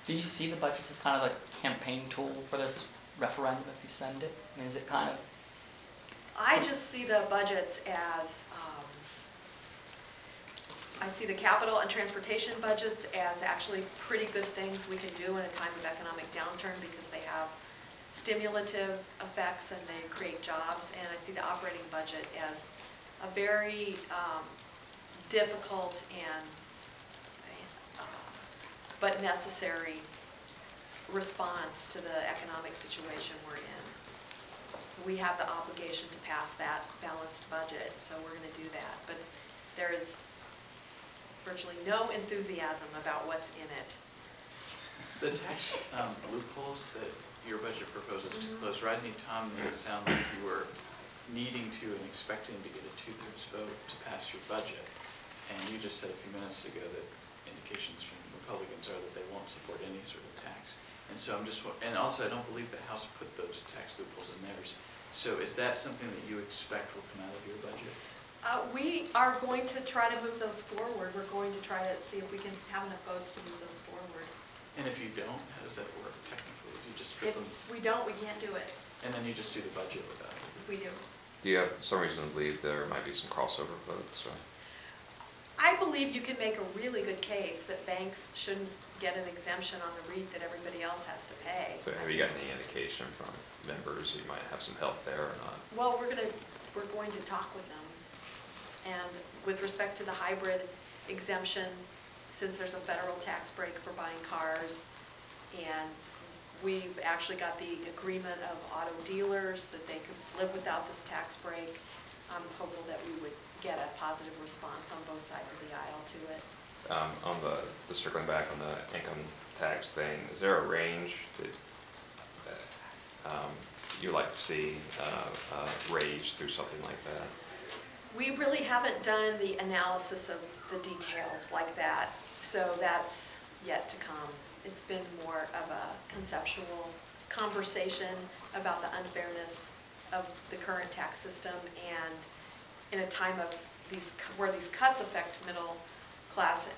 Do you see the budgets as kind of a campaign tool for this referendum if you send it? I mean, is it kind of... I just see the budgets as, I see the capital and transportation budgets as actually pretty good things we can do in a time of economic downturn because they have stimulative effects and they create jobs. And I see the operating budget as a very difficult and but necessary response to the economic situation we're in. We have the obligation to pass that balanced budget, so we're going to do that. But there is virtually no enthusiasm about what's in it. The tax loopholes that your budget proposes to close, Rodney, Tom made it sound like you were needing to and expecting to get a 2/3 vote to pass your budget. And you just said a few minutes ago that indications from Republicans are that they won't support any sort of tax. And so I'm just, and also I don't believe the House put those tax loopholes in theirs. So is that something that you expect will come out of your budget? We are going to try to move those forward. We're going to try to see if we can have enough votes to move those forward. And if you don't, how does that work technically? Do you just strip them? If we don't, we can't do it. And then you just do the budget without it? We do. Do you have some reason to believe there might be some crossover votes? Or? I believe you can make a really good case that banks shouldn't get an exemption on the REIT that everybody else has to pay. But have you got any indication from members you might have some help there or not? Well, we're going to talk with them. And with respect to the hybrid exemption, since there's a federal tax break for buying cars, and we've actually got the agreement of auto dealers that they could live without this tax break, I'm hopeful that we would get a positive response on both sides of the aisle to it. On the circling back on the income tax thing, is there a range that you like to see raised through something like that? We really haven't done the analysis of the details like that, so that's yet to come. It's been more of a conceptual conversation about the unfairness of the current tax system, and in a time of where these cuts affect middle class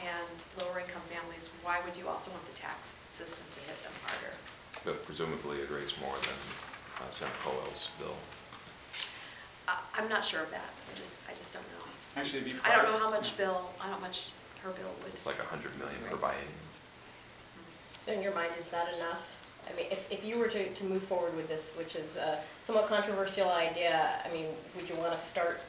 and lower income families, why would you also want the tax system to hit them harder? But presumably it raised more than Senator Colwell's bill. I'm not sure of that. I just don't know. Actually, I don't know how much her bill would. It's like $100 million per biennium. So in your mind, is that enough? I mean, if you were to move forward with this, which is a somewhat controversial idea, I mean, would you want to start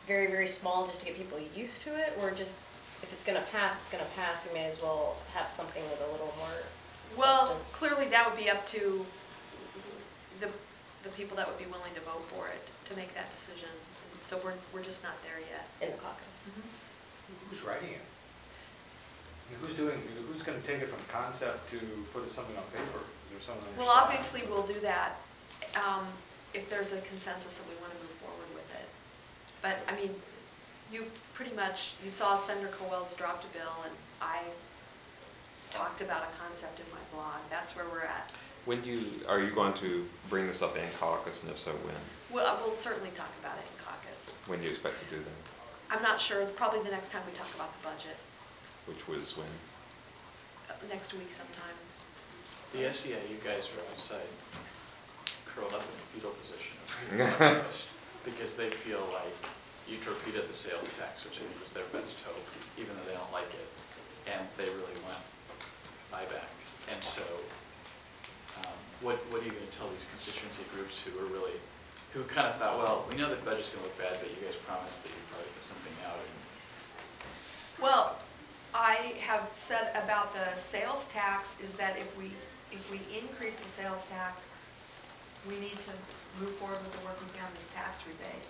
very, very small just to get people used to it? Or just, if it's going to pass, it's going to pass, we may as well have something with a little more Well, substance. clearly that would be up to the people that would be willing to vote for it to make that decision. So we're just not there yet. In the caucus. Who's writing it? Who's going to take it from concept to put something on paper? Is there someone? Well, obviously we'll do that if there's a consensus that we want to move forward with it. But I mean, you saw Senator Colwell's dropped a bill, and I talked about a concept in my blog. That's where we're at. Are you going to bring this up in caucus, and if so, when? Well, we'll certainly talk about it in caucus. When do you expect to do that? I'm not sure. Probably the next time we talk about the budget. Which was when? Next week sometime. The SEA, you guys are outside, curled up in a fetal position because they feel like you torpedoed the sales tax, which I think was their best hope, even though they don't like it, and they really want buyback. And so, what are you going to tell these constituency groups who kind of thought, well, we know that the budget's going to look bad, but you guys promised that you'd probably put something out? Well, I have said about the sales tax is that if we increase the sales tax, we need to move forward with the working families tax rebate.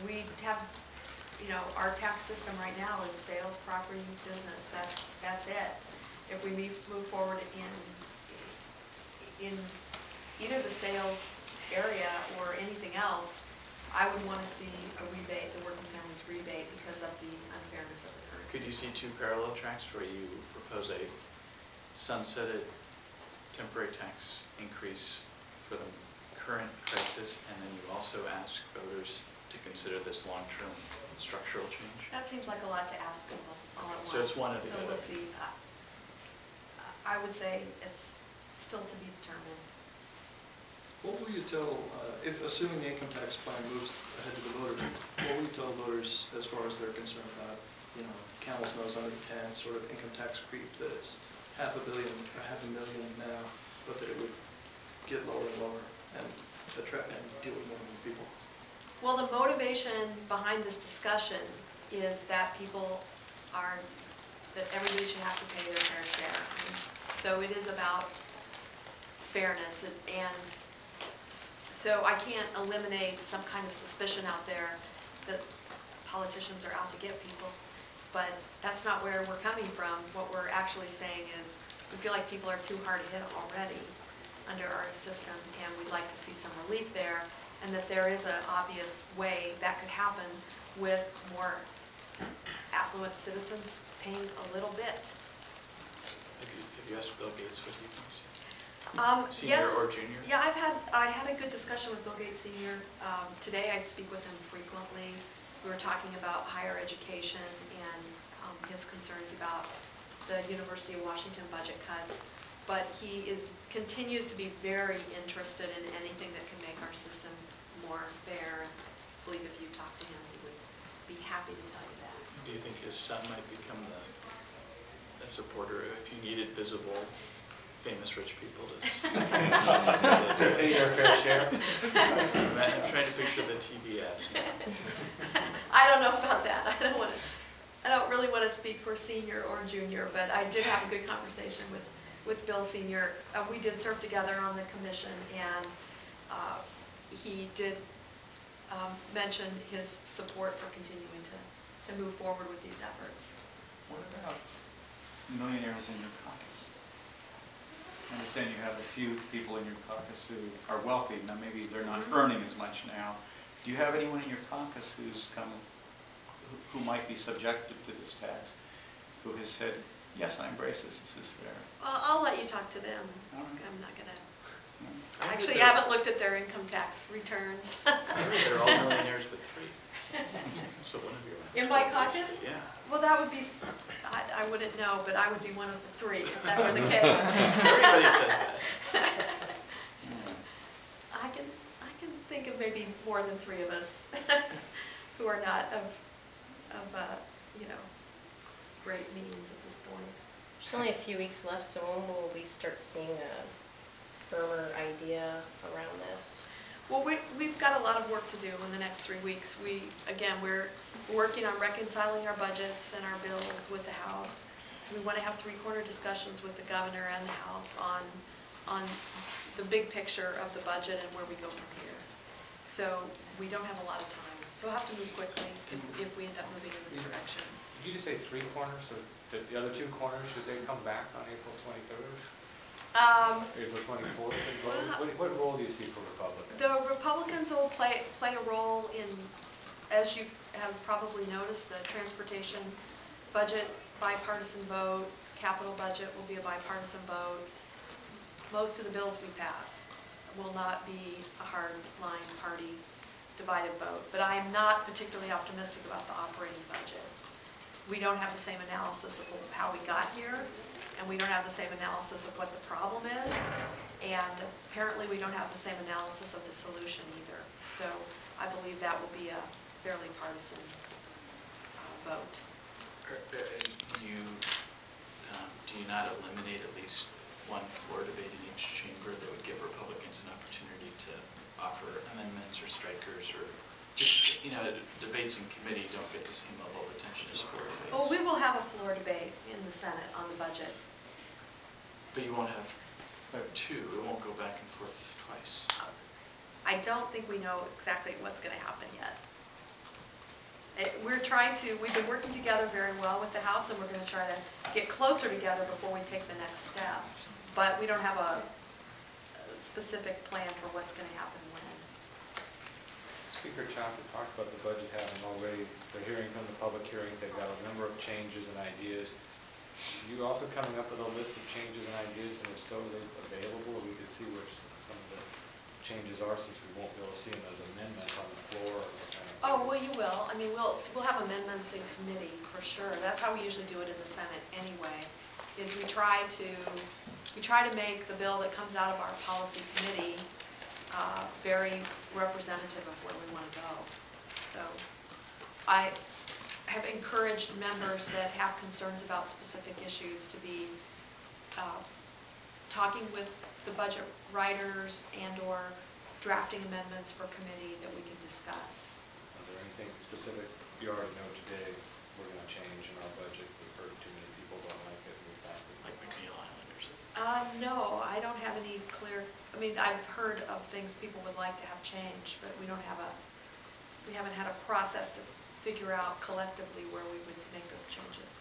We have, our tax system right now is sales, property, business. That's it. If we move forward in either the sales area or anything else, I would want to see a rebate, the working families rebate, because of the unfairness of the current Could you see system. two parallel tracks where you propose a sunsetted temporary tax increase for the current crisis, and then you also ask voters to consider this long-term structural change? That seems like a lot to ask people all at once. So it's one or the other. So we'll see. I would say it's still to be determined. What will you tell, if assuming the income tax plan moves ahead to the voters, what will you tell voters as far as they're concerned about, you know, camel's nose under the tent, sort of income tax creep, that it's $500 million now, but that it would get lower and lower and attract and deal with more and more people? Well, the motivation behind this discussion is that that everybody should have to pay their fair share. So it is about fairness, and so I can't eliminate some kind of suspicion out there that politicians are out to get people, but that's not where we're coming from. What we're actually saying is we feel like people are too hard hit already under our system, and we'd like to see some relief there, and that there is an obvious way that could happen with more affluent citizens paying a little bit. Have you asked Bill Gates what he thinks? Senior or junior? Yeah, I had a good discussion with Bill Gates Senior. Today I speak with him frequently. We were talking about higher education and his concerns about the University of Washington budget cuts. But he continues to be very interested in anything that can make our system more fair. I believe if you talk to him, he would be happy to tell you that. Do you think his son might become a supporter if you needed visible, famous rich people to Pay their fair share? I'm trying to picture the TV ads now. I don't know about that. I don't really want to speak for senior or junior, but I did have a good conversation with Bill Senior. We did serve together on the commission, and he did mention his support for continuing to move forward with these efforts. What about millionaires in your caucus? I understand you have a few people in your caucus who are wealthy. Now maybe they're not earning as much now. Do you have anyone in your caucus who might be subjected to this tax, who has said, yes, I embrace this is fair? Well, I'll let you talk to them. All right. I'm not going to. I Actually, I haven't looked at their income tax returns. They're all millionaires but three. So one of your In my caucus? Yeah. Well, that would be, I wouldn't know, but I would be one of the three if that were the case. Everybody says that. I can think of maybe more than three of us who are not of great means at this point. There's only a few weeks left, so when will we start seeing a firmer idea around this? Well, we've got a lot of work to do in the next 3 weeks. We're working on reconciling our budgets and our bills with the House. We want to have three-corner discussions with the governor and the House on the big picture of the budget and where we go from here. So we don't have a lot of time. So we'll have to move quickly if we end up moving in this direction. Did you just say 3 corners, so the other 2 corners, should they come back on April 23rd? April 24th? What role do you see for Republicans? The Republicans will play a role in, as you have probably noticed, the transportation budget bipartisan vote, capital budget will be a bipartisan vote. Most of the bills we pass will not be a hard-line party divided vote, but I am not particularly optimistic about the operating budget. We don't have the same analysis of how we got here, and we don't have the same analysis of what the problem is, and apparently we don't have the same analysis of the solution either. So I believe that will be a fairly partisan vote. Do you not eliminate at least one floor debate in each chamber that would give Republicans an opportunity to offer amendments or strikers, or just, debates in committee don't get the same level of attention as floor debates? Well, we will have a floor debate in the Senate on the budget. But you won't have 2. It won't go back and forth twice. I don't think we know exactly what's going to happen yet. We've been working together very well with the House, and we're going to try to get closer together before we take the next step. But we don't have a specific plan for what's going to happen when. Speaker Chapman talked about the budget having already, they're hearing from the public hearings, they've got a number of changes and ideas. Are you also coming up with a list of changes and ideas, and if so, are they available? We could see where some of the changes are, since we won't be able to see them as amendments on the floor. Oh, well, you will. I mean, we'll have amendments in committee for sure. That's how we usually do it in the Senate anyway. is we try to make the bill that comes out of our policy committee very representative of where we want to go. So I have encouraged members that have concerns about specific issues to be talking with the budget writers and/or drafting amendments for committee that we can discuss. Are there anything specific you already know today we're going to change in our budget? We've heard too many people don't like it. And we thought Like McNeil Island or something. No, I don't have any clear, I mean, I've heard of things people would like to have changed, but we haven't had a process to figure out collectively where we would make those changes.